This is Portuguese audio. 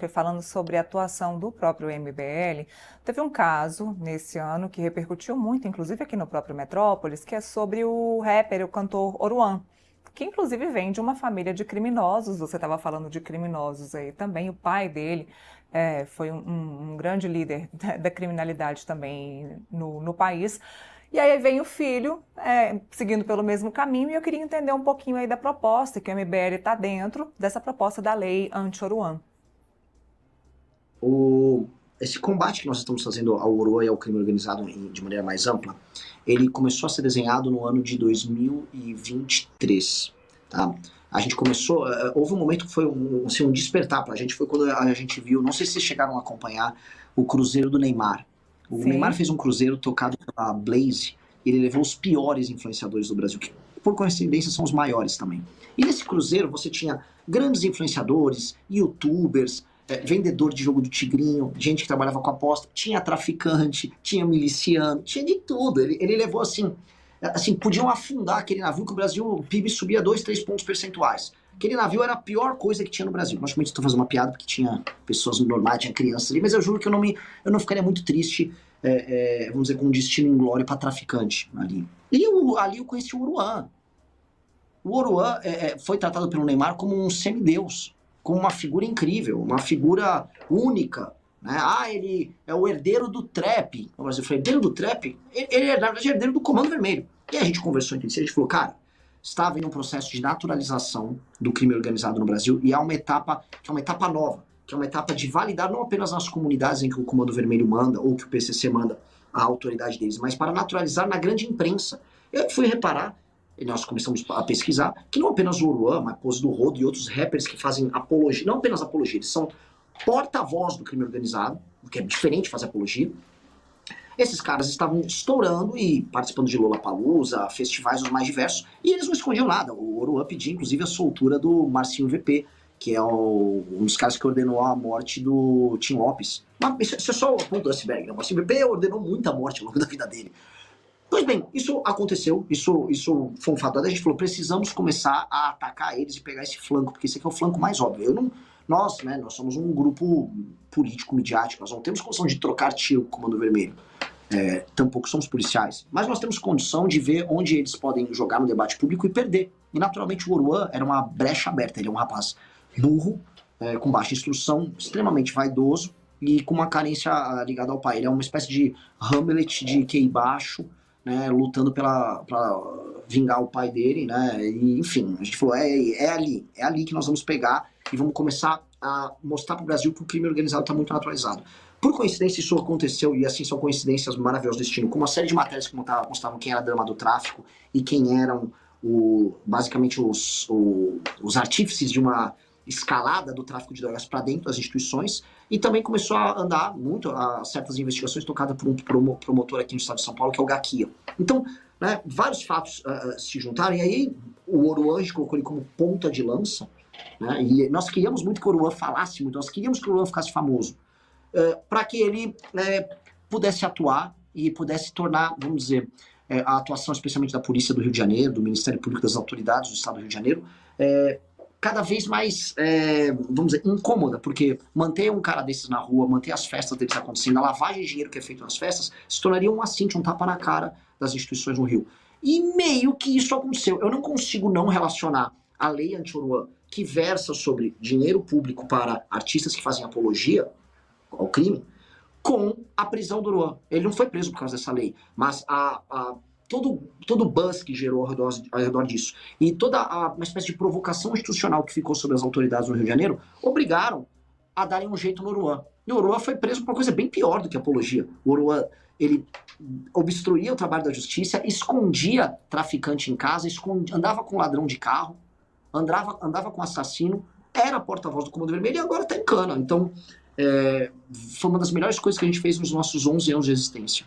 política e falando sobre a atuação do próprio MBL, teve um caso nesse ano que repercutiu muito, inclusive aqui no próprio Metrópolis, que é sobre o rapper, o cantor Oruan, que inclusive vem de uma família de criminosos. Você estava falando de criminosos aí também. O pai dele foi um grande líder da criminalidade também no país. E aí vem o filho, seguindo pelo mesmo caminho, e eu queria entender um pouquinho aí da proposta, que o MBL está dentro dessa proposta da lei anti-Oruan. Esse combate que nós estamos fazendo ao Oruan e ao crime organizado de maneira mais ampla, ele começou a ser desenhado no ano de 2023, tá? A gente começou, houve um momento que foi um despertar pra gente, foi quando a gente viu, não sei se vocês chegaram a acompanhar, o Cruzeiro do Neymar. O Sim. Neymar fez um cruzeiro tocado pela Blaze, e ele levou os piores influenciadores do Brasil, que por coincidência são os maiores também. E nesse cruzeiro você tinha grandes influenciadores, youtubers, vendedor de jogo do Tigrinho, gente que trabalhava com aposta, tinha traficante, tinha miliciano, tinha de tudo. Ele levou assim, podiam afundar aquele navio que o Brasil, o PIB subia 2, 3 pontos percentuais. Aquele navio era a pior coisa que tinha no Brasil. Logicamente estou fazendo uma piada porque tinha pessoas normais, tinha crianças ali, mas eu juro que eu não ficaria muito triste, vamos dizer, com um destino inglório para traficante ali. E ali eu conheci o Oruan. O Oruan foi tratado pelo Neymar como um semideus, como uma figura incrível, uma figura única, né? Ele é o herdeiro do trap. O Brasil falou, herdeiro do trap? Ele é, na verdade, herdeiro do Comando Vermelho. E a gente conversou entre si, a gente falou, cara, está havendo um processo de naturalização do crime organizado no Brasil, e há uma etapa que é uma etapa nova, que é uma etapa de validar não apenas nas comunidades em que o Comando Vermelho manda, ou que o PCC manda a autoridade deles, mas para naturalizar na grande imprensa. Eu fui reparar, e nós começamos a pesquisar, que não apenas o Oruan, mas Pose do Rodo e outros rappers que fazem apologia, não apenas apologia, eles são porta-voz do crime organizado, o que é diferente de fazer apologia. Esses caras estavam estourando e participando de Lollapalooza, festivais os mais diversos, e eles não escondiam nada. O Oruan pedia, inclusive, a soltura do Marcinho VP, que é um dos caras que ordenou a morte do Tim Lopes. Mas isso é só o ponto do iceberg, né? O Marcinho VP ordenou muita morte ao longo da vida dele. Pois bem, isso aconteceu, isso foi um fato. A gente falou, precisamos começar a atacar eles e pegar esse flanco, porque esse aqui é o flanco mais óbvio. Nós somos um grupo político, midiático, nós não temos condição de trocar tiro com o Comando Vermelho. Tampouco somos policiais, mas nós temos condição de ver onde eles podem jogar no debate público e perder. E naturalmente o Oruan era uma brecha aberta, ele é um rapaz burro, com baixa instrução, extremamente vaidoso e com uma carência ligada ao pai. Ele é uma espécie de Hamlet de QI baixo, né, lutando pra vingar o pai dele, né, e, enfim, a gente falou, é ali que nós vamos pegar e vamos começar a mostrar pro Brasil que o crime organizado tá muito naturalizado. Por coincidência, isso aconteceu, e assim, são coincidências maravilhosas do destino, com uma série de matérias que mostravam quem era a dama do tráfico e quem eram, basicamente, os artífices de uma escalada do tráfico de drogas para dentro das instituições, e também começou a andar muito a certas investigações tocadas por um promotor aqui no estado de São Paulo, que é o Gaquia. Então, né, vários fatos se juntaram, e aí o Oruan, a gente colocou ele como ponta de lança, né, e nós queríamos muito que o Oruan falasse muito, nós queríamos que o Oruan ficasse famoso, para que ele pudesse atuar e pudesse tornar, vamos dizer, a atuação especialmente da Polícia do Rio de Janeiro, do Ministério Público, das autoridades do Estado do Rio de Janeiro, cada vez mais, vamos dizer, incômoda, porque manter um cara desses na rua, manter as festas deles acontecendo, a lavagem de dinheiro que é feita nas festas, se tornaria um assinte, um tapa na cara das instituições no Rio. E meio que isso aconteceu. Eu não consigo não relacionar a lei anti-Oruan, que versa sobre dinheiro público para artistas que fazem apologia ao crime, com a prisão do Oruan. Ele não foi preso por causa dessa lei, mas todo o buzz que gerou ao redor disso e toda uma espécie de provocação institucional que ficou sobre as autoridades no Rio de Janeiro obrigaram a darem um jeito no Oruan. E o Oruan foi preso por uma coisa bem pior do que apologia. O Oruan, ele obstruía o trabalho da justiça, escondia traficante em casa, andava com ladrão de carro, andava com assassino, era porta-voz do Comando Vermelho e agora está em cana. Então, foi uma das melhores coisas que a gente fez nos nossos 11 anos de existência.